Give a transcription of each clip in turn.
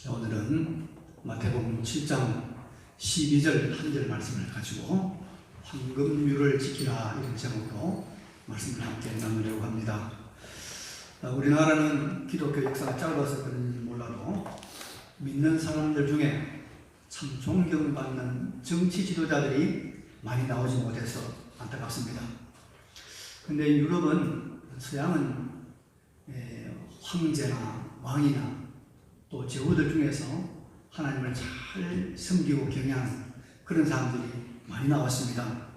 오늘은 마태복음 7장 12절 한 절 말씀을 가지고 황금률을 지키라 이런 제목으로 말씀을 함께 나누려고 합니다. 우리나라는 기독교 역사가 짧아서 그런지 몰라도 믿는 사람들 중에 참 존경받는 정치 지도자들이 많이 나오지 못해서 안타깝습니다. 근데 유럽은, 서양은 황제나 왕이나 또 제후들 중에서 하나님을 잘 섬기고 경외하는 그런 사람들이 많이 나왔습니다.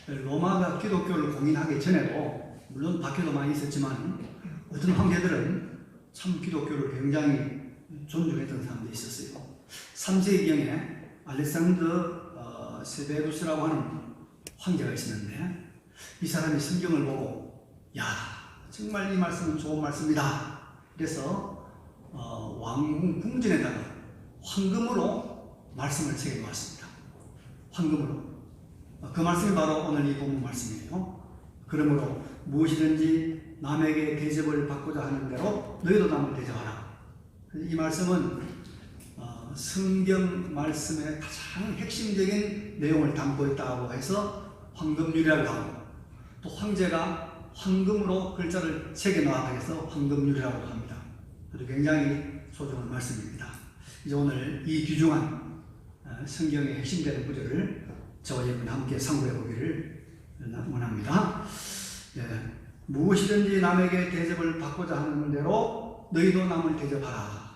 로마가 기독교를 공인하기 전에도 물론 박해도 많이 있었지만 어떤 황제들은 참 기독교를 굉장히 존중했던 사람들이 있었어요. 3세기경에 알렉산더 세베루스라고 하는 황제가 있었는데 이 사람이 성경을 보고 야, 정말 이 말씀은 좋은 말씀이다. 그래서 왕궁 궁전에다가 황금으로 말씀을 새겨 놓았습니다. 황금으로. 그 말씀이 바로 오늘 이 본문 말씀이에요. 그러므로 무엇이든지 남에게 대접을 받고자 하는 대로 너희도 남을 대접하라. 이 말씀은 성경 말씀의 가장 핵심적인 내용을 담고 있다고 해서 황금률이라고 하고, 또 황제가 황금으로 글자를 새겨 놓았다고 해서 황금률이라고 합니다. 아주 굉장히 소중한 말씀입니다. 이제 오늘 이 귀중한 성경의 핵심되는 구절을 저와 여러분 함께 상고해 보기를 원합니다. 무엇이든지 남에게 대접을 받고자 하는 대로 너희도 남을 대접하라.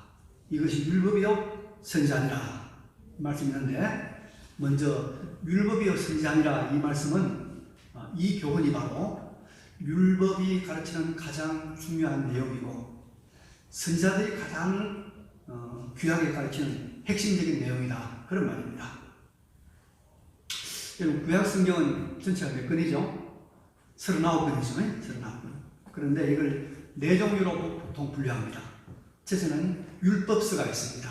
이것이 율법이요 선지자니라 말씀이었는데, 먼저 율법이요 선지자니라 이 말씀은 이 교훈이 바로 율법이 가르치는 가장 중요한 내용이고 선지자들이 가장 귀하게 가르치는 핵심적인 내용이다, 그런 말입니다. 여러분, 구약 성경은 전체가 몇 권이죠? 39권이죠. 39권. 그런데 이걸 네 종류로 보통 분류합니다. 첫째는 율법서가 있습니다.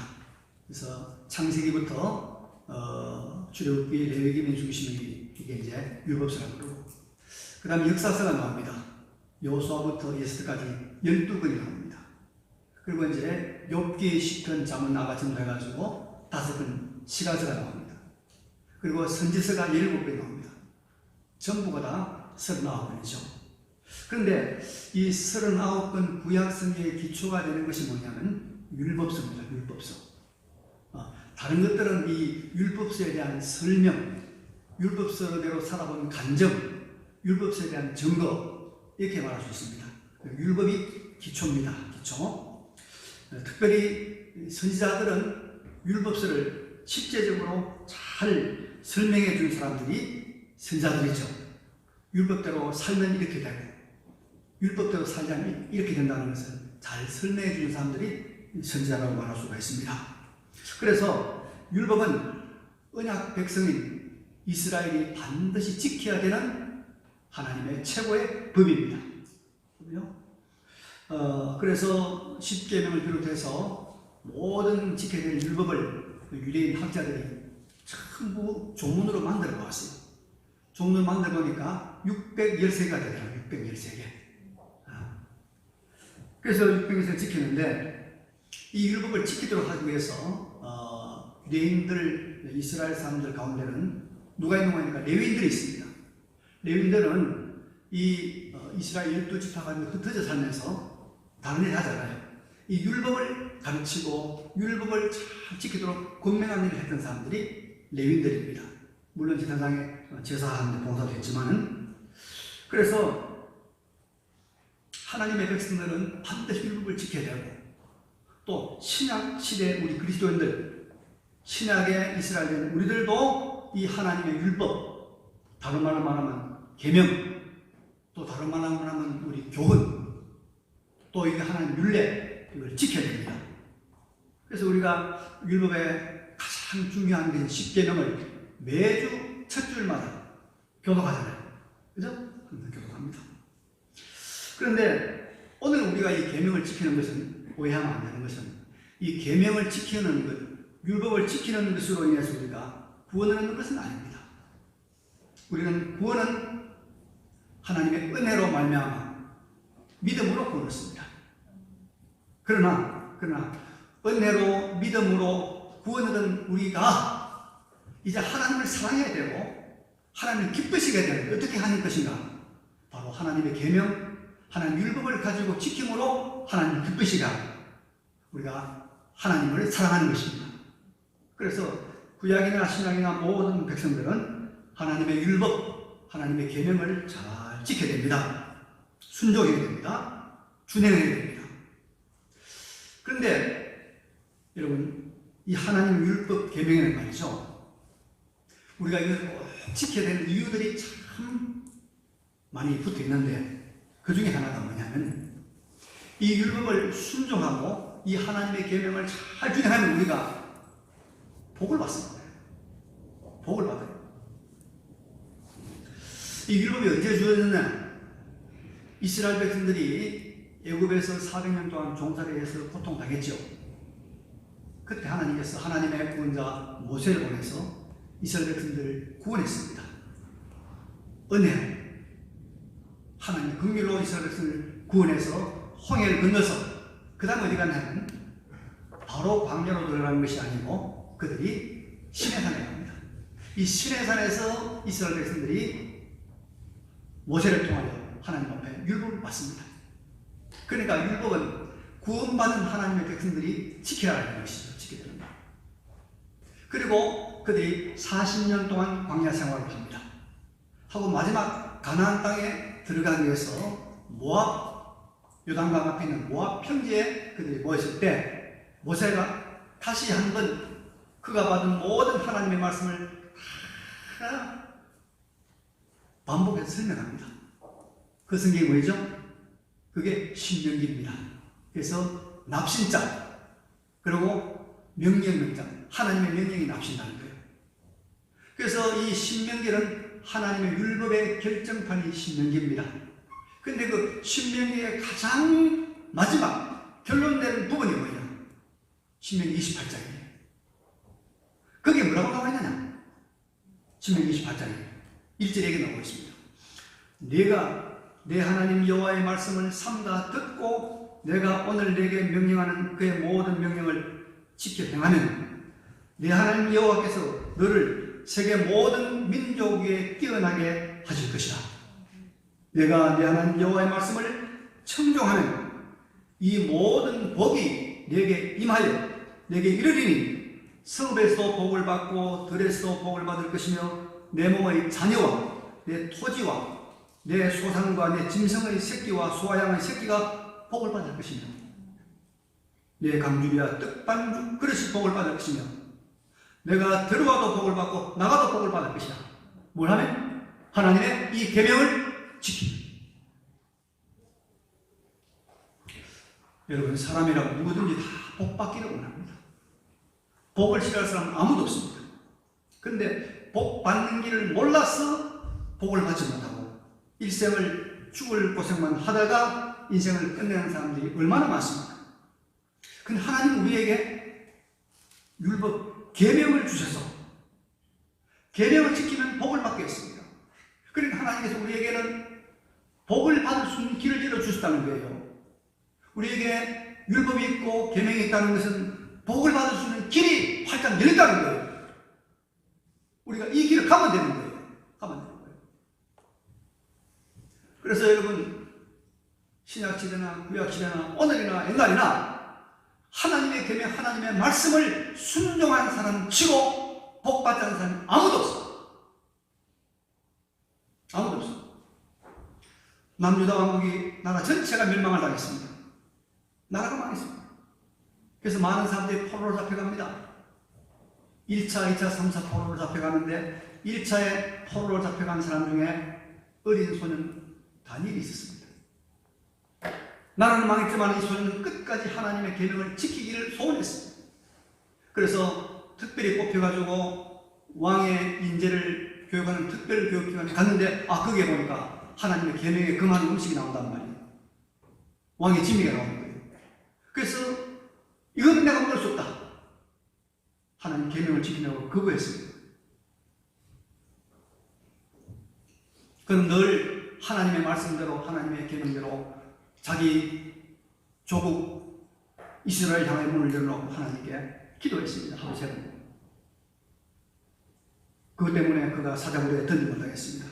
그래서 창세기부터 출애굽기, 레위기민 중심이 이게 이제 율법서라고 그러고, 그 다음에 역사서가 나옵니다. 여호수아부터 에스더까지 12권이 나옵니다. 그리고 이제 욥기, 시편, 잠언, 나같은 해가지고 5권 시가서가 나옵니다. 그리고 선지서가 17권 나옵니다. 전부가 다 39권이죠. 그런데 이 39권 구약 성경의 기초가 되는 것이 뭐냐면 율법서입니다. 율법서. 다른 것들은 이 율법서에 대한 설명, 율법서대로 살아본 간증, 율법서에 대한 증거, 이렇게 말할 수 있습니다. 율법이 기초입니다. 기초. 특별히 선지자들은 율법서를 실제적으로 잘 설명해 준 사람들이 선지자들이죠. 율법대로 살면 이렇게 되고 율법대로 살자면 이렇게 된다는 것을 잘 설명해 준 사람들이 선지자라고 말할 수가 있습니다. 그래서 율법은 언약 백성인 이스라엘이 반드시 지켜야 되는 하나님의 최고의 법입니다. 그래서 십계명을 비롯해서 모든 지켜야 될 율법을 유대인 학자들이 전부 조문으로 만들어 보았어요. 조문을 만들어 보니까 613개가 되더라고요. 613개. 그래서 613개를 지키는데, 이 율법을 지키도록 하기 위해서 유대인들, 이스라엘 사람들 가운데는 누가 있는 거니까 레위인들이 있습니다. 레위인들은 이 이스라엘 12지파가 흩어져 살면서 다른 일 하잖아요. 이 율법을 가르치고 율법을 잘 지키도록 권면하는 일을 했던 사람들이 레위인들입니다. 물론 제사장에 제사하는 데 봉사도 했지만은. 그래서 하나님의 백성들은 반드시 율법을 지켜야 되고, 또 신약 시대 우리 그리스도인들, 신약의 이스라엘인 우리들도 이 하나님의 율법, 다른 말로 말하면 계명, 또 다른 말로 말하면 우리 교훈, 또 이게 하나님 율례, 이걸 지켜야 됩니다. 그래서 우리가 율법의 가장 중요한 것인 십계명을 매주 첫 주일마다 교독하잖아요. 그죠? 항상 교독합니다. 그런데 오늘 우리가 이 계명을 지키는 것은, 오해하면 안 되는 것은, 이 계명을 지키는 것, 율법을 지키는 것으로 인해서 우리가 구원을 얻는 것은 아닙니다. 우리는 구원은 하나님의 은혜로 말미암아 믿음으로 구원을 얻습니다. 그러나 은혜로 믿음으로 구원받은 우리가 이제 하나님을 사랑해야 되고 하나님을 기쁘시게 해야 되는데 어떻게 하는 것인가? 바로 하나님의 계명, 하나님 율법을 가지고 지킴으로 하나님을 기쁘시게 하고 우리가 하나님을 사랑하는 것입니다. 그래서 구약이나 신약이나 모든 백성들은 하나님의 율법, 하나님의 계명을 잘 지켜야 됩니다. 순종해야 됩니다. 준행해야 됩니다. 그런데 여러분, 이 하나님 율법 계명에는 말이죠, 우리가 이걸 꼭 지켜야 되는 이유들이 참 많이 붙어 있는데 그 중에 하나가 뭐냐면 이 율법을 순종하고 이 하나님의 계명을 잘 준행하면 우리가 복을 받습니다. 복을 받아요. 이 율법이 언제 주어졌느냐? 이스라엘 백성들이 애굽에서 400년 동안 종살이해서 고통당했죠. 그때 하나님께서 하나님의 구원자 모세를 보내서 이스라엘 백성들을 구원했습니다. 은혜, 하나님 긍휼로 이스라엘 백성을 구원해서 홍해를 건너서 그 다음 어디 갔냐면 바로 광야로 들어가는 것이 아니고 그들이 시내산에 갑니다. 이 시내산에서 이스라엘 백성들이 모세를 통하여 하나님 앞에 율법을 받습니다. 그러니까 율법은 구원받은 하나님의 백성들이 지켜야 하는 것이죠. 지켜야 됩니다. 그리고 그들이 40년 동안 광야 생활을 합니다. 하고 마지막 가나안 땅에 들어가기 위해서 요단강 앞에 있는 모압 평지에 그들이 모였을 때 모세가 다시 한번 그가 받은 모든 하나님의 말씀을 다 반복해서 설명합니다. 그 성경이 뭐죠? 그게 신명기입니다. 그래서 납신자, 그리고 명령문자, 하나님의 명령이 납신다는 거예요. 그래서 이 신명기는 하나님의 율법의 결정판이 신명기입니다. 근데 그 신명기의 가장 마지막 결론되는 부분이 뭐냐? 신명기 28장이에요. 거기에 뭐라고 나와 있느냐? 신명기 28장에 1절에 나오고 있습니다. 네가 내 하나님 여호와의 말씀을 삼가 듣고 내가 오늘 내게 명령하는 그의 모든 명령을 지켜 행하면 내 하나님 여호와께서 너를 세계 모든 민족 위에 뛰어나게 하실 것이다. 내가 내 하나님 여호와의 말씀을 청종하면 이 모든 복이 내게 임하여 내게 이르리니 성읍에서도 복을 받고 들에서도 복을 받을 것이며 내 몸의 자녀와 내 토지와 내 소산과 내 짐승의 새끼와 소아양의 새끼가 복을 받을 것이며 내 강주리와 떡반죽 그릇이 복을 받을 것이며 내가 들어와도 복을 받고 나가도 복을 받을 것이다. 뭘 하면? 하나님의 이 계명을 지킵니다. 여러분, 사람이라고 누구든지 다 복 받기를 원합니다. 복을 싫어할 사람은 아무도 없습니다. 그런데 복 받는 길을 몰라서 복을 받지 못하고 일생을 죽을 고생만 하다가 인생을 끝내는 사람들이 얼마나 많습니까? 근데 하나님은 우리에게 율법, 계명을 주셔서 계명을 지키면 복을 받게 했습니다. 그러니까 하나님께서 우리에게는 복을 받을 수 있는 길을 열어주셨다는 거예요. 우리에게 율법이 있고 계명이 있다는 것은 복을 받을 수 있는 길이 활짝 열렸다는 거예요. 우리가 이 길을 가면 되는 거예요. 가면 되는 거예요. 그래서 여러분, 신약시대나 구약시대나 오늘이나 옛날이나 하나님의 계명, 하나님의 말씀을 순종한 사람 치고 복받지 않은 사람이 아무도 없어. 아무도 없어. 남유다 왕국이 나라 전체가 멸망을 당했습니다. 나라가 망했습니다. 그래서 많은 사람들이 포로로 잡혀갑니다. 1차, 2차, 3차 포로로 잡혀가는데 1차에 포로로 잡혀간 사람 중에 어린 소년 다니엘이 있었습니다. 나라는 망했지만 이 소년은 끝까지 하나님의 계명을 지키기를 소원했습니다. 그래서 특별히 뽑혀가지고 왕의 인재를 교육하는 특별 교육기관에 갔는데 거기에 보니까 하나님의 계명에 금한 음식이 나온단 말이에요. 왕의 진미가 나오는 거예요. 그래서 이건 내가 먹을 수 없다. 하나님 계명을 지키려고 거부했습니다. 그는 늘 하나님의 말씀대로 하나님의 계명대로 자기 조국 이스라엘 향해 문을 열어놓고 하나님께 기도했습니다. 하루 세 번. 그것 때문에 그가 사자굴에 던짐을 당했습니다.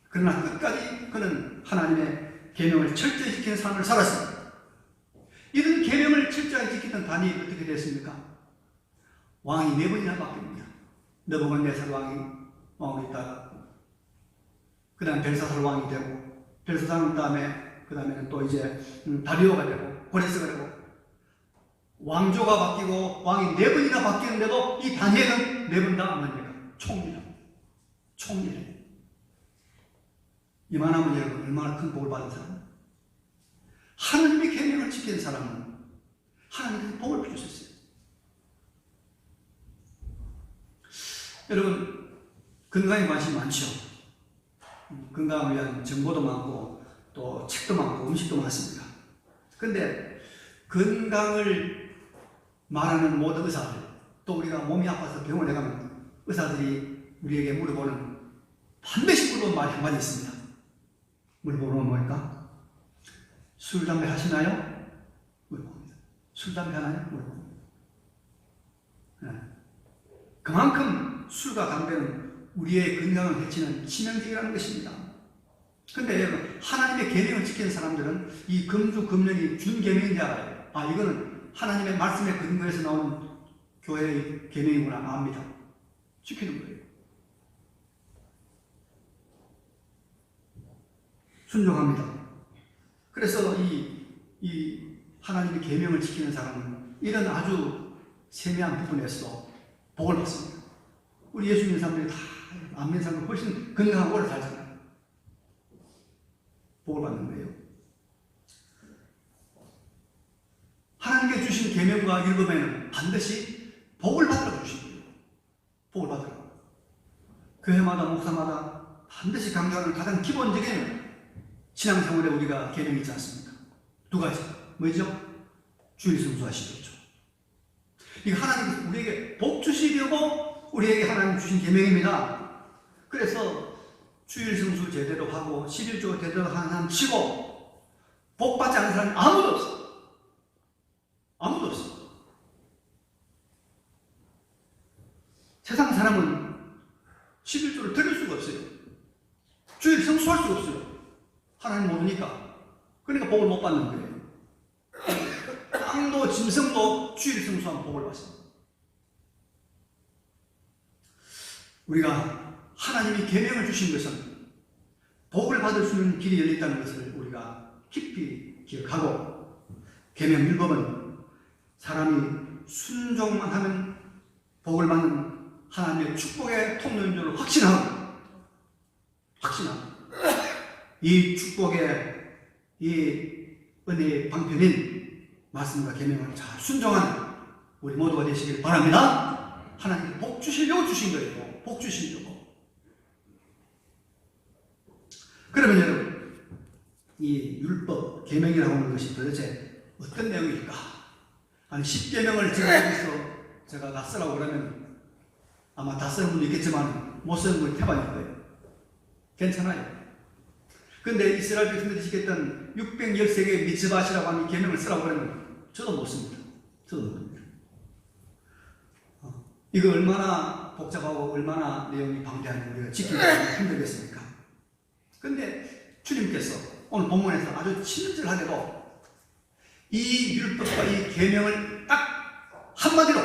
그러나 끝까지 그는 하나님의 계명을 철저히 지키는 삶을 살았습니다. 이런 계명을 철저히 지키던 다니엘이 어떻게 됐습니까? 왕이 4번이나 바뀝니다. 느부갓네살 왕이 있다가 그 다음에 벨사살 왕이 되고 벨사살 다음에는 또 이제 다리오가 되고 고레스가 되고 왕조가 바뀌고 왕이 4번이나 바뀌는데도 이 다니엘은 4번 다 뭡니까? 총리를. 이만하면 여러분 얼마나 큰 복을 받은 사람? 하나님의 계명을 지키는 사람은 하나님께서 복을 주셨어요. 여러분 건강에 관심이 많죠. 건강을 위한 정보도 많고 또 책도 많고 음식도 많습니다. 그런데 건강을 말하는 모든 의사들, 또 우리가 몸이 아파서 병원에 가면 의사들이 우리에게 물어보는 반드시 물어보는 말이 한마디 있습니다. 물어보는 뭐일까? 술, 담배 하시나요? 물어봅니다. 술, 담배 하나요? 물어봅니다. 네. 그만큼 술과 담배는 우리의 건강을 해치는 치명적이라는 것입니다. 그런데 여러분, 하나님의 계명을 지키는 사람들은 이 금주, 금년이 준 계명인지 알아요. 아, 이거는 하나님의 말씀에 근거해서 나오는 교회의 계명이구나 압니다. 지키는 거예요. 순종합니다. 그래서 이 하나님의 계명을 지키는 사람은 이런 아주 세미한 부분에서 복을 받습니다. 우리 예수 믿는 사람들이 다 안 믿는 사람은 훨씬 건강하고 오래 살잖아요. 복을 받는 거예요. 하나님께 주신 계명과 율법에는 반드시 복을 받으라고 주신 거예요. 복을 받으라고. 교회마다 목사마다 반드시 강조하는 가장 기본적인 신앙생활에 우리가 계명이 있지 않습니까? 2가지. 뭐죠? 주일 성수하시겠죠. 이거 하나님 우리에게 복 주시려고 우리에게 하나님 주신 계명입니다. 그래서 주일 성수 제대로 하고 11조 제대로 하는 사람 치고 복 받지 않는 사람이 아무도 없어. 아무도 없어. 세상 사람은 11조를 드릴 수가 없어요. 주일 성수할 수가 없어요. 하나님 모르니까. 그러니까 복을 못 받는 거예요. 땅도 짐승도 주일 성수하면 복을 받습니다. 우리가 하나님이 계명을 주신 것은 복을 받을 수 있는 길이 열렸다는 것을 우리가 깊이 기억하고, 계명 율법은 사람이 순종만 하면 복을 받는 하나님의 축복의 통로인 줄 확신하고 이 축복의 이 은혜의 방편인 말씀과 계명을 잘 순종하는 우리 모두가 되시길 바랍니다. 하나님께 복 주시려고 주신 거예요. 복 주시려고. 그러면 여러분, 이 율법, 계명이라고 하는 것이 도대체 어떤 내용일까? 아니 10계명을 제가 다 쓰라고 그러면 아마 다 쓰는 분도 있겠지만 못 쓰는 분이 태반일 거예요. 괜찮아요. 그런데 이스라엘 백성들이 지켰던 613개의 미츠바시라고 하는 계명을 쓰라고 그러면 저도 못 씁니다. 저도 못 씁니다. 이거 얼마나 복잡하고 얼마나 내용이 방대한지 우리가 지키기가 힘들겠습니까? 그런데 주님께서 오늘 본문에서 아주 친절하게도 이 율법과 이 계명을 딱 한마디로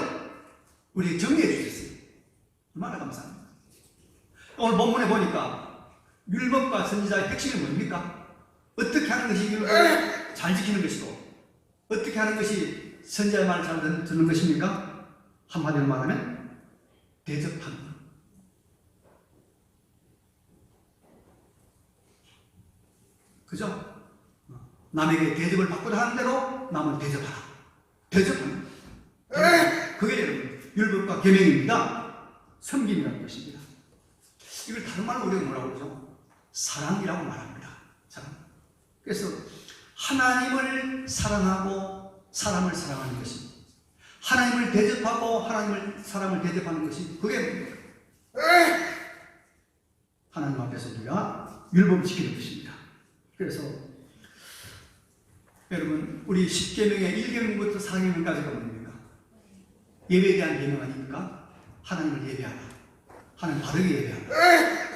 우리 정리해 주셨어요. 얼마나 감사합니다. 오늘 본문에 보니까 율법과 선지자의 핵심이 뭡니까? 어떻게 하는 것이 율법을 잘 지키는 것이고 어떻게 하는 것이 선지자의 말을 잘 듣는 것입니까? 한마디로 말하면 대접하는 것. 그죠? 남에게 대접을 받고자 하는 대로 남을 대접하라. 대접하는 것. 그게 여러분 율법과 계명입니다. 섬김이라는 것입니다. 이걸 다른 말로 우리가 뭐라고 그러죠? 사랑이라고 말합니다. 사랑. 그래서 하나님을 사랑하고 사람을 사랑하는 것입니다. 하나님을 대접하고 사람을 대접하는 것이 그게 뭡니까? 하나님 앞에서 우리가 율법을 지키는 것입니다. 그래서 여러분, 우리 10계명의 1계명부터 4계명까지가 뭡니까? 예배에 대한 계명 아닙니까? 하나님을 예배하라. 하나님 바르게 예배하라.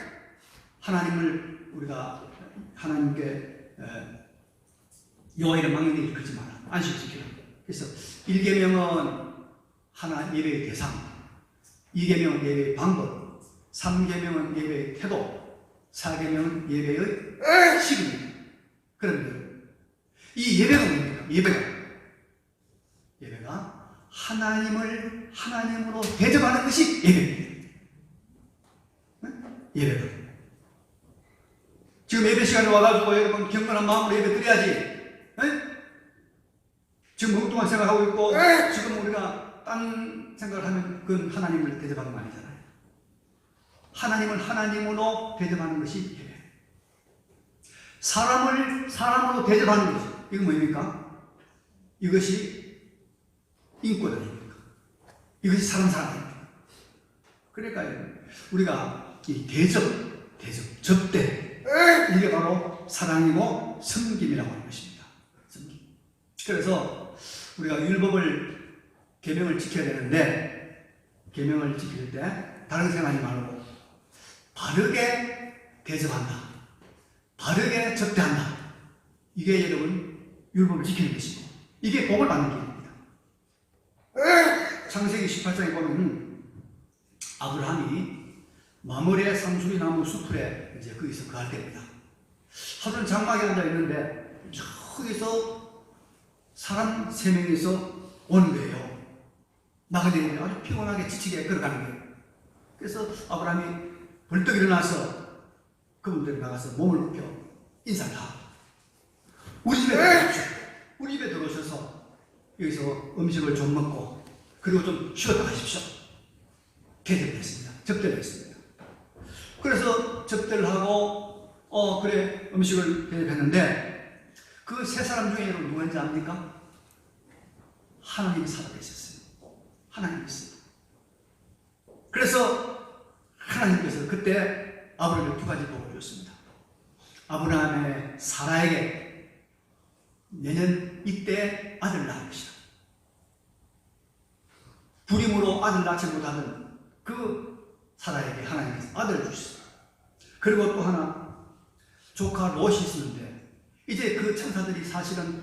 하나님을 우리가 하나님께 여호와 이름 망령되이 일컫지 마라. 안식을 지키라. 그래서 1계명은 하나 예배의 대상, 2계명은 예배의 방법, 3계명은 예배의 태도, 4계명은 예배의 시기입니다. 그런데 이 예배가 뭡니까? 예배가 하나님을 하나님으로 대접하는 것이 예배입니다. 예배가. 지금 예배 시간에 와가지고 여러분 경건한 마음으로 예배 드려야지. 지금 엉뚱한 생각하고 있고 지금 우리가 딴 생각을 하면 그건 하나님을 대접하는 거 아니잖아요. 하나님을 하나님으로 대접하는 것이 예배. 사람을 사람으로 대접하는 것이, 이건 뭡니까? 이것이 인권 아닙니까? 이것이 사람입니다. 그러니까 우리가 이 대접, 접대, 이게 바로 사랑이고 섬김이라고 하는 것입니다. 섬김. 그래서 우리가 율법을, 계명을 지켜야 되는데, 계명을 지킬 때 다른 생각하지 말고 바르게 대접한다, 바르게 접대한다. 이게 여러분 율법을 지키는 것이고, 이게 복을 받는 길입니다. 창세기 18장에 보면 아브라함이 마므레 상수리 나무 숲에 이제 거기서 거할 때입니다. 하루는 장막에 앉아 있는데 저기서 사람 3명이서 오는 거예요. 나가되는 아주 피곤하게 지치게 걸어가는 거예요. 그래서 아브라함이 벌떡 일어나서 그분들이 나가서 몸을 굽혀 인사를 하고, 우리 집에 들어오십시오. 우리 집에 들어오셔서 여기서 음식을 좀 먹고 그리고 좀 쉬었다 가십시오. 대접을 했습니다. 접대를 했습니다. 그래서 접대를 하고 그래 음식을 대접했는데 그 3사람 중에 여러분 누구인지 압니까? 하나님이 살아계셨어요. 하나님이 있어요. 그래서 하나님께서 그때 아브라함에게 2가지 복을 주셨습니다. 아브라함의 사라에게 내년 이때 아들 낳을 것이다. 불임으로 아들 낳지 못하던 그 사라에게 하나님께서 아들을 주셨어요. 그리고 또 하나, 조카 롯이 있었는데 이제 그 천사들이 사실은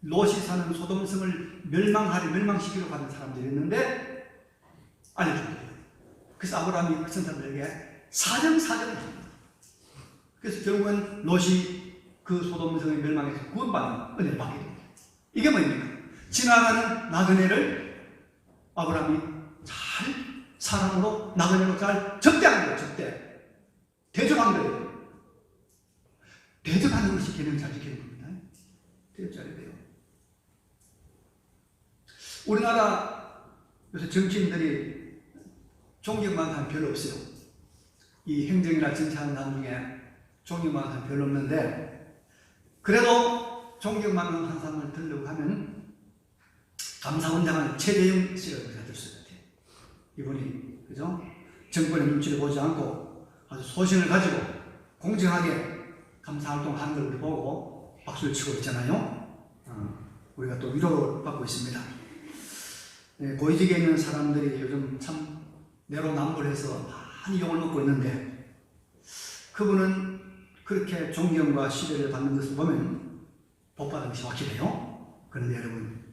롯이 사는 소돔성을 멸망시키려고 하는 사람들이 있는데 알려준 거예요. 그래서 아브라함이 그 천사들에게 사정사정을 합니다. 그래서 결국은 롯이 그 소돔성의 멸망에서 구원받는 은혜를 받게 됩니다. 이게 뭡니까? 지나가는 나그네를 아브라함이 잘 사람으로, 나그네로 잘 접대하는 거예요. 접대. 대접하는 거예요. 대접하는 것이 계명 잘 지키는 겁니다. 대접 잘해야 돼요. 우리나라 요새 정치인들이 존경만 하면 별로 없어요. 이 행정이나 정치하는 사람 중에 존경만 하면 별로 없는데, 그래도 존경만 하는 사람을 들려고 하면 감사원장은 최대영 씨가 들 수 같아요. 이분이, 그죠? 정권의 눈치를 보지 않고 아주 소신을 가지고 공정하게 감사활동 하는 걸 우리 보고 박수를 치고 있잖아요. 우리가 또 위로를 받고 있습니다. 네, 고위직에 있는 사람들이 요즘 참 내로남불해서 많이 욕을 먹고 있는데, 그분은 그렇게 존경과 신뢰를 받는 것을 보면 복받은 것이 확실해요. 그런데 여러분,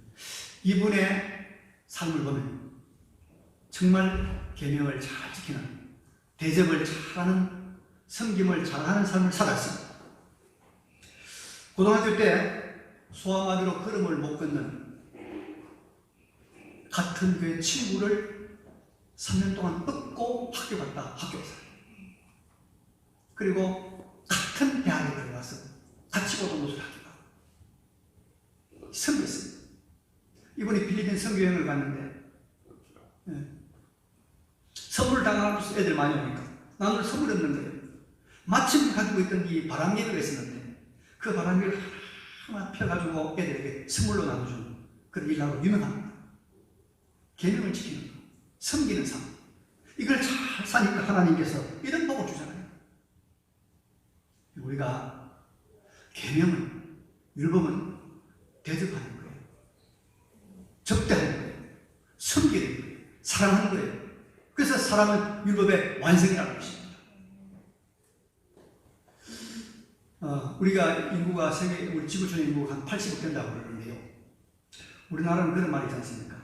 이분의 삶을 보면 정말 계명을 잘 지키는, 대접을 잘하는, 섬김을 잘하는 삶을 살았습니다. 고등학교 때 소아마비로 걸음을 못 걷는 같은 교회 친구를 3년 동안 업고 학교 갔다 학교 왔어요. 그리고 같은 대학에 들어가서 같이 고등교수를 학교 가고 섬겼습니다. 이번에 필리핀 선교여행을 갔는데 선물 당하면서 애들 많이 오니까 나는 선물 없는 거예요. 마침 가지고 있던 이 바람개비가 있었는데 그 바람개비를 하나 펴가지고 애들에게 선물로 나눠주는 그런 일하고 유명합니다. 계명을 지키는 거, 섬기는 삶, 이걸 잘 사니까 하나님께서 이런 복을 주잖아요. 우리가 계명은, 율법은 대접하는 거예요. 접대하는 거예요. 섬기는 거예요. 사랑하는 거예요. 그래서 사랑은 율법의 완성이라는 것입니다. 우리가 인구가 우리 지구촌 인구가 한 80억 된다고 그러는데요. 우리나라는 그런 말이 있지 않습니까?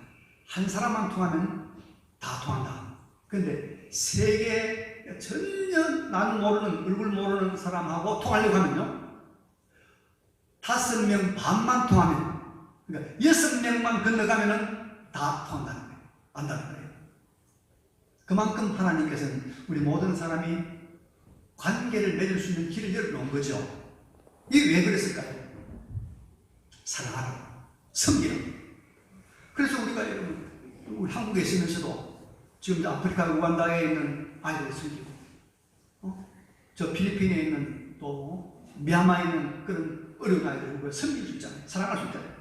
한 사람만 통하면 다 통한다. 그런데 세계 전혀 나는 모르는, 얼굴 모르는 사람하고 통하려고 하면요, 5명 반만 통하면, 그러니까 6명만 건너가면은 다 통한다는 거예요. 안다는 거예요. 그만큼 하나님께서는 우리 모든 사람이 관계를 맺을 수 있는 길을 열어놓은 거죠. 이게 왜 그랬을까요? 사랑하라고, 섬기라고. 그래서 우리가 여러분, 우리 한국에 있으면서도 지금 아프리카 우간다에 있는 아이들을 섬기고, 저 필리핀에 있는 또 미얀마에 있는 그런 어려운 아이들을 섬길 수 있잖아요. 사랑할 수 있잖아요.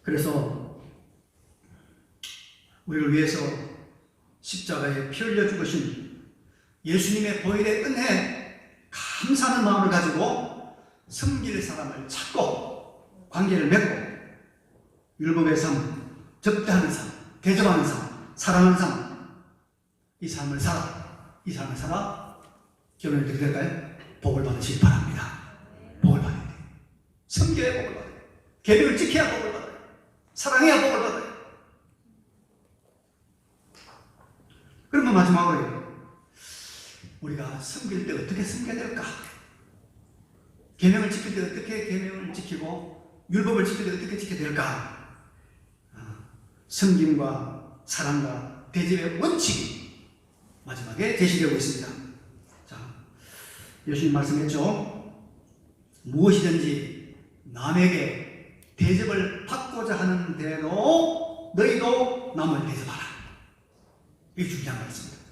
그래서 우리를 위해서 십자가에 피 흘려 죽으신 예수님의 보혈의 은혜, 감사하는 마음을 가지고 섬길 사람을 찾고 관계를 맺고 율법의 삶, 접대하는 삶, 대접하는 삶, 사랑하는 삶, 이 삶을 살아, 이 삶을 살아 결론이 어떻게 될까요? 복을 받으시기 바랍니다. 복을 받아야 돼요. 섬겨야 복을 받아요. 계명을 지켜야 복을 받아요. 사랑해야 복을 받아요. 그러면 마지막으로 우리가 섬길 때 어떻게 섬겨야 될까? 계명을 지킬 때 어떻게 계명을 지키고 율법을 지킬 때 어떻게 지켜야 될까? 섬김과 사랑과 대접의 원칙이 마지막에 제시되고 있습니다. 자, 예수님 말씀했죠. 무엇이든지 남에게 대접을 받고자 하는 대로 너희도 남을 대접하라. 이게 중요한 말씀입니다.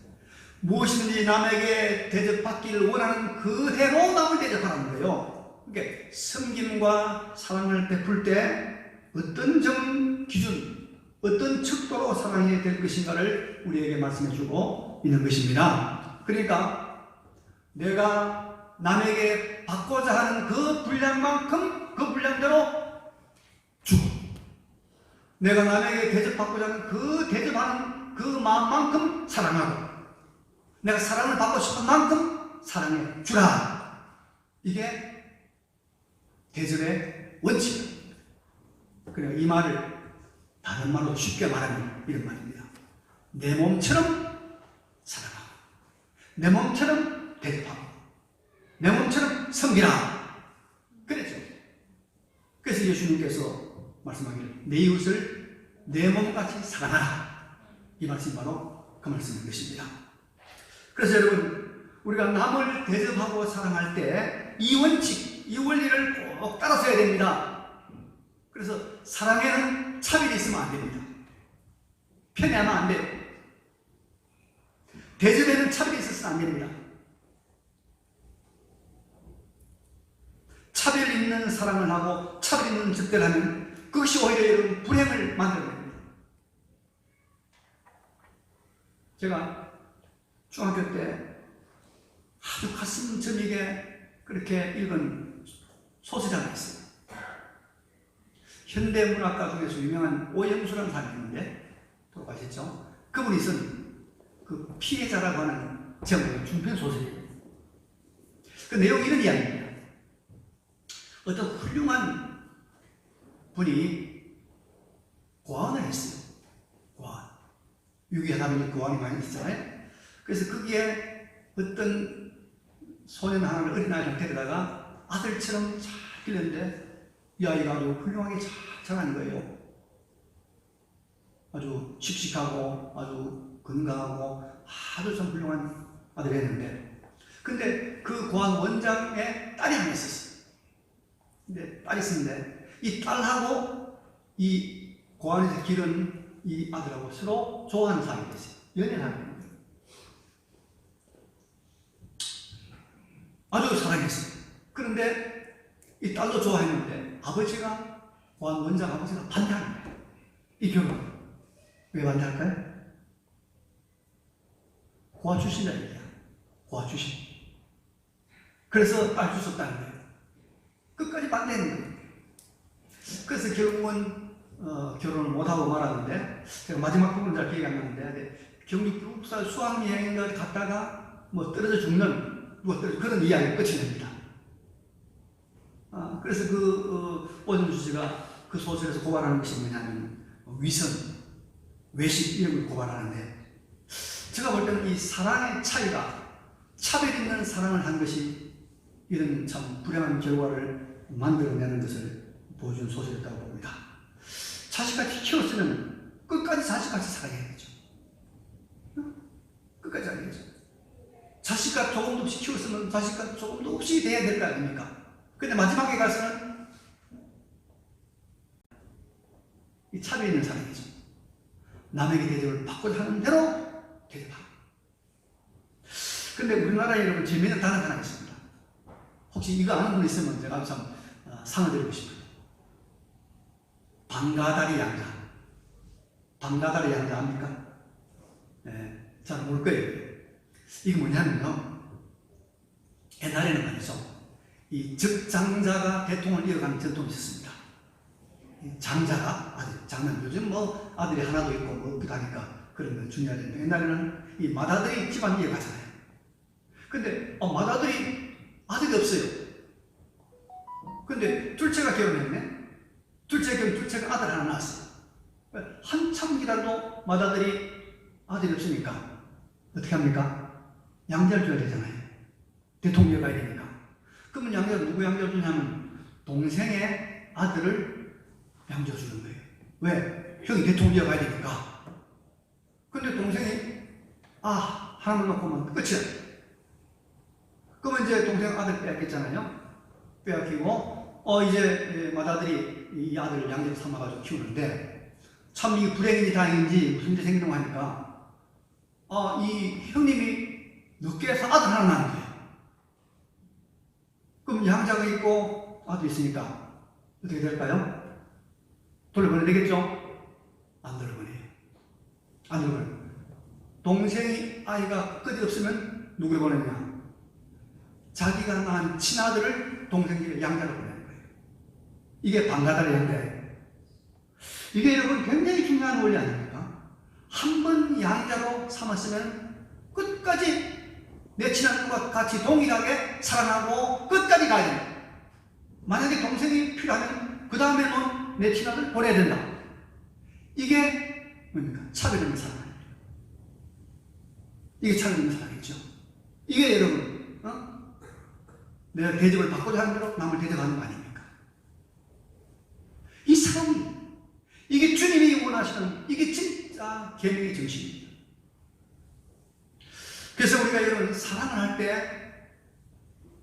무엇이든지 남에게 대접받기를 원하는 그대로 남을 대접하라는 거예요. 그러니까 섬김과 사랑을 베풀 때 어떤 기준, 어떤 척도로 사랑해야 될 것인가를 우리에게 말씀해 주고 있는 것입니다. 그러니까 내가 남에게 받고자 하는 그 분량만큼 그 분량대로 주고, 내가 남에게 대접받고자 하는 그 대접하는 그 마음만큼 사랑하고, 내가 사랑을 받고 싶은 만큼 사랑해 주라. 이게 대접의 원칙입니다. 그래요. 이 말을 다른 말로 쉽게 말하면 이런 말입니다. 내 몸처럼 사랑하고, 내 몸처럼 대접하고, 내 몸처럼 섬기라. 그랬죠. 그래서 예수님께서 말씀하기를 내 이웃을 내 몸같이 사랑하라. 이 말씀이 바로 그 말씀인 것입니다. 그래서 여러분, 우리가 남을 대접하고 사랑할 때 이 원칙, 이 원리를 꼭 따라서야 됩니다. 그래서 사랑에는 차별이 있으면 안 됩니다. 편애하면 안 돼요. 대접에는 차별이 있어서는 안 됩니다. 차별 있는 사랑을 하고 차별 있는 접대를 하면 그것이 오히려 여러분 불행을 만들어냅니다. 제가 중학교 때 아주 가슴 저미게 그렇게 읽은 소설자가 있어요. 현대문학가 중에서 유명한 오영수라는 사람이 있는데 돌아가셨죠. 그분이 쓴 그 피해자라고 하는 제목의 중편 소설이에요. 그 내용이 이런 이야기입니다. 어떤 훌륭한 분이 고아원을 했어요. 고아원. 유기하다 보니 고아원이 많이 있잖아요. 그래서 거기에 어떤 소년 하나를, 어린아이를 데려다가 아들처럼 잘 길렀는데 이 아이가 아주 훌륭하게 잘 자라는 거예요. 아주 씩씩하고 아주 건강하고 아주 참 훌륭한 아들이 했는데, 근데 그 고아원 원장의 딸이 하나 있었어요. 근데 딸이 있었는데 이 딸하고 이 고아원에서 기른 이 아들하고 서로 좋아하는 사이가 됐어요. 연애를 하는 거예요. 아주 사랑했어요. 그런데 이 딸도 좋아했는데 아버지가, 고아원 원장 아버지가 반대하는 거예요. 이 결혼. 왜 반대할까요? 고아 출신이라 얘기야. 고아 출신. 그래서 딸 줄 수 없다는 거예요. 끝까지 반대하는 거예요. 그래서 결국은 결혼을 못하고 말았는데, 제가 마지막 부분은 잘 기억이 안 나는데, 경북북살 수학여행을 갔다가 뭐 떨어져 죽는, 그런 이야기가 끝이 납니다. 그래서 오정주 씨가 그 소설에서 고발하는 것이 뭐냐면, 위선, 외식 이런 걸 고발하는데, 제가 볼 때는 이 사랑의 차이가 차별 있는 사랑을 한 것이 이런 참 불행한 결과를 만들어내는 것을 보여준 소설이었다고 봅니다. 자식같이 키웠으면 끝까지 자식같이 살아야 되죠. 끝까지 살아야죠. 자식과 조금도 없이 키웠으면 자식과 조금도 없이 돼야 될 거 아닙니까? 근데 마지막에 가서는 이 차별 있는 사랑이죠. 남에게 대접을 받고자 하는 대로 대접하고. 근데 우리나라에 여러분 재미있는 단어가 하나 있습니다. 혹시 이거 아는 분 있으면 제가 참 상을 드리고 싶어요. 방가다리 양자. 방가다리 양자 압니까? 네, 잘 모를 거예요. 이게 뭐냐면요. 옛날에는 말이죠. 이 적장자가 대통령을 이어가는 전통이 있었습니다. 장자가 아들, 장남, 요즘 뭐 아들이 하나도 있고 뭐 없기도 하니까 그런 건 중요하는데 옛날에는 이 맏아들이 집안 이어가잖아요. 근데 맏아들이 아들이 없어요. 근데 둘째가 결혼했네. 둘째가 아들 하나 낳았어요. 한참 기다려도 맏아들이 아들이 없으니까 어떻게 합니까? 양자를 줘야 되잖아요. 대통령 가야 되니까. 그러면 양자를 누구 양자를 주냐면 동생의 아들을 양자 주는 거예요. 왜? 형이 대통령 가야 되니까. 근데 동생이 하나만 놓고만 끝이야. 그러면 이제 동생 아들 빼앗겼잖아요. 빼앗기고 이제 맏아들이 이 아들을 양자로 삼아가지고 키우는데 참 이 불행인지 다행인지 무슨 일이 생기는 거 하니까 이 형님이 늦게 해서 아들 하나 낳는 거예요. 그럼 양자가 있고 아들이 있으니까 어떻게 될까요? 돌려보내야 되겠죠? 안 돌려보내요. 안 돌려보내요. 동생이 아이가 끝이 없으면 누구를 보내냐? 자기가 낳은 친아들을 동생 집에 양자로 보내는 거예요. 이게 방가다리 양자예요. 이게 여러분 굉장히 중요한 원리 아닙니까? 한 번 양자로 삼았으면 끝까지 내 친아들과 같이 동일하게 사랑하고 끝까지 가야 된다. 만약에 동생이 필요하면 그 다음에는 내 친아들 보내야 된다. 이게 뭡니까? 차별 있는 사랑입니다. 이게 차별 있는 사랑이죠. 이게 여러분 내가 대접을 받고자 하는 대로 남을 대접하는 거 아닙니까? 이 사랑이 이게 주님이 원하시는 이게 진짜 계명의 정신입니다. 그래서 우리가 이런 사랑을 할 때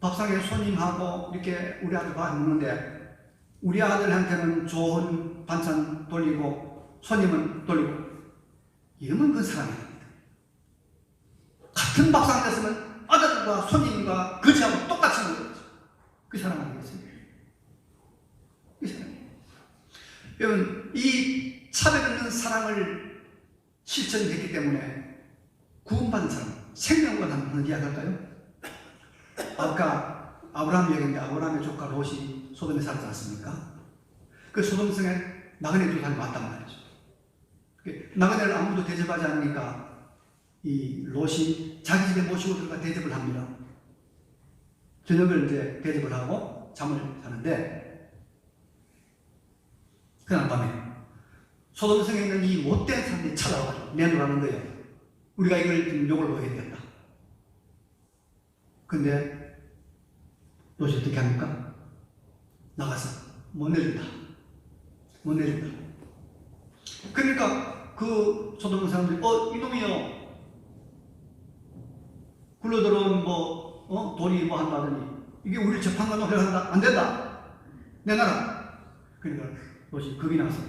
밥상에 손님하고 이렇게 우리 아들 밥 먹는데 우리 아들한테는 좋은 반찬 돌리고 손님은 돌리고 이러면 그건 사랑이 아닙니다. 같은 밥상에 있으면 아들과 손님과 거지하고 똑같이 먹는 거죠. 그 사랑 아니겠습니까? 그 사랑. 여러분 이 차별 없는 사랑을 실천했기 때문에 구원받은 사람 생명과 한번 이야기할까요? 아까 아브라함 얘기인데 아브라함의 조카 롯이 소돔에 살지 않습니까? 그 소돔성에 나그네 두 사람이 왔단 말이죠. 나그네를 아무도 대접하지 않으니까 이 롯이 자기 집에 모시고 들어가 대접을 합니다. 저녁을 이제 대접을 하고 잠을 자는데 그날 밤에 소돔성에 있는 이 못된 사람들이 찾아와가지고 내놓으라는 거예요. 우리가 이걸 좀 욕을 먹여야겠다. 근데 롯이 어떻게 합니까? 나가서 못 내준다. 못 내준다. 그러니까 그 소돔 사람들이 이놈이요 굴러들어온 돌이 뭐 한다더니 이게 우리를 재판관 노래한다. 안 된다. 내놔라. 그러니까 롯이 겁이 나서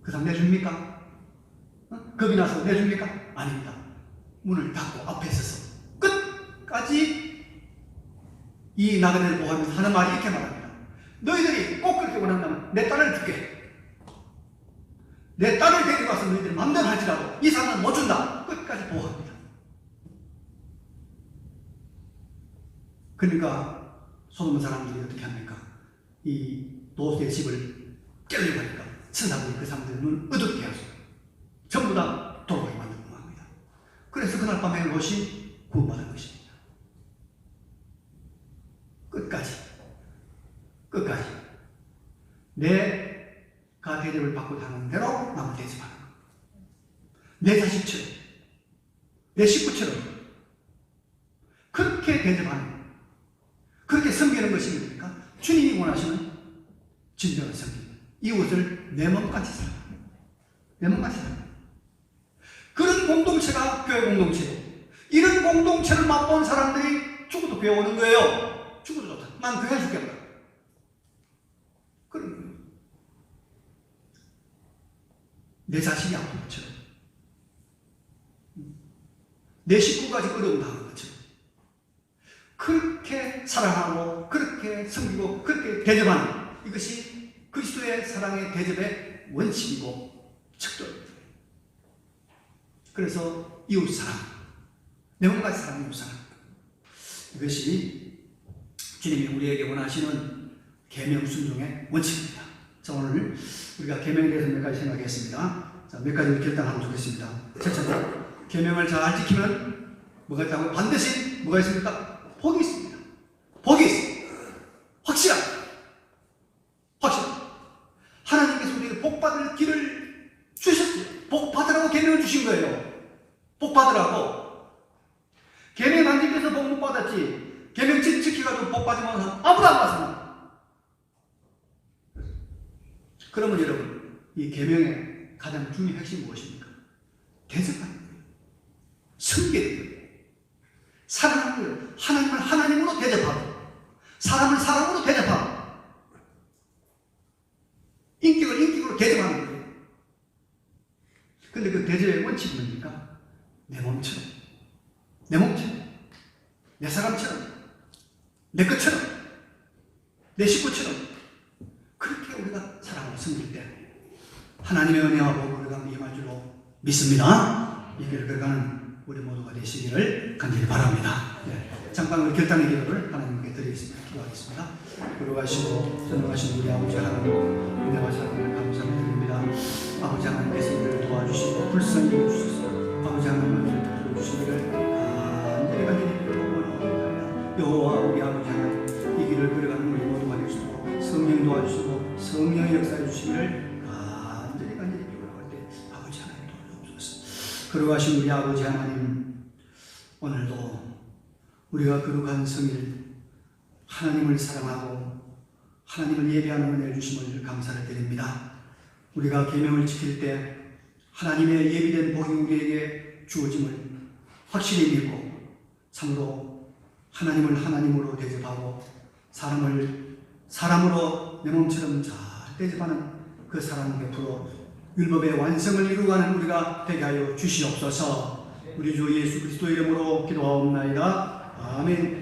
그 사람 내줍니까? 겁이 나서 내줍니까? 아닙니다. 문을 닫고 앞에 서서 끝까지 이 나그네를 보호하면서 하는 말이 이렇게 말합니다. 너희들이 꼭 그렇게 원한다면 내 딸을 줄게. 내 딸을 데리고 와서 너희들이 마음대로 할지라도 이 사람은 못 준다. 끝까지 보호합니다. 그러니까 소돔 사람들이 어떻게 합니까? 이 롯의 집을 깨려고 하니까 천사들이 그 사람들의 눈을 어둡게 하소 전부 다 돌아가게 만들고 합니다. 그래서 그날 밤에 롯이 구원받은 것입니다. 끝까지 내가 대접을 받고 하는 대로 남을 대접하는 것. 내 자식처럼, 내 식구처럼 그렇게 대접하는 것. 그렇게 섬기는 것이 뭡니까? 주님이 원하시는 진정한 섬김. 이웃을 내 몸같이 사랑하는 것. 내 몸같이 사랑하는 것. 그런 공동체가 교회 공동체예요. 이런 공동체를 맛본 사람들이 죽어도 배워오는 거예요. 죽어도 좋다. 난 교회 죽겠다. 그런 거예요. 내 자식이 아픈 것처럼, 내 식구가 어려움 당한 것처럼 그렇게 사랑하고 그렇게 섬기고 그렇게 대접하는 이것이 그리스도의 사랑의 대접의 원칙이고 척도입니다. 그래서 이웃사랑, 내 몸같이 사랑하는 이웃사랑, 이것이 주님이 우리에게 원하시는 계명 순종의 원칙입니다. 자, 오늘 우리가 계명에 대해서 몇 가지 생각했습니다. 자, 몇 가지 결단하면 좋겠습니다. 첫째, 계명을 잘 지키면 뭐가 있다고? 반드시 뭐가 있습니까? 복이 있습니다. 복이 있습니다. 확실한. 하나님께서 우리에게 복 받을 길을 주셨어요. 복 받으라고 계명을 주신 거예요. 복 받으라고. 계명 안 지켜서 복 못 받았지. 계명 지켜가지고 복 받으면 아무도 안 받습니다. 그러면 여러분, 이 계명의 가장 중요한 핵심이 무엇입니까? 대접하는 거예요. 섬기는 거예요. 사랑하는 거예요. 하나님을 하나님으로 대접하고, 사람을 사람으로 대접하고, 인격을 인격으로 대접하는 거예요. 근데 그 대접의 원칙이 뭡니까? 내 몸처럼, 내 사람처럼, 내 것처럼, 내 식구처럼 그렇게 우리가 사랑하고 섬길 때 하나님의 은혜와 복을 우리가 임할 줄로 믿습니다. 이 길을 걸어가는 우리 모두가 되시기를 간절히 바랍니다. 잠깐 우리 결단의 기도를 하나님께 드리겠습니다. 기도하겠습니다. 걸어가시고 전능하신 우리 아버지 하나님, 은혜와 사랑을 감사를 드립니다. 아버지 하나님께서 우리를 도와주시고 불쌍히 여겨주셔서 아버지 하나님을 들어주시기를 간절히 원합니다. 여호와 우리 아버지 하나님, 이 길을 걸어가는 우리 모두가 되시고 성령 도와주시고 성령의 역사해 주시기를 간절히 기도할 때 아버지 하나님 도와주옵소서. 걸어가신 우리 아버지 하나님, 오늘도 우리가 거룩한 성일 하나님을 사랑하고 하나님을 예배하는 은혜를 주심을 감사를 드립니다. 우리가 계명을 지킬 때 하나님의 예비된 복이 우리에게 주어짐을 확실히 믿고 참으로 하나님을 하나님으로 대접하고 사람을 사람으로 내 몸처럼 잘 대접하는 그 사랑 베풀어 율법의 완성을 이루어가는 우리가 되게 하여 주시옵소서. 우리 주 예수 그리스도 이름으로 기도하옵나이다. 아멘.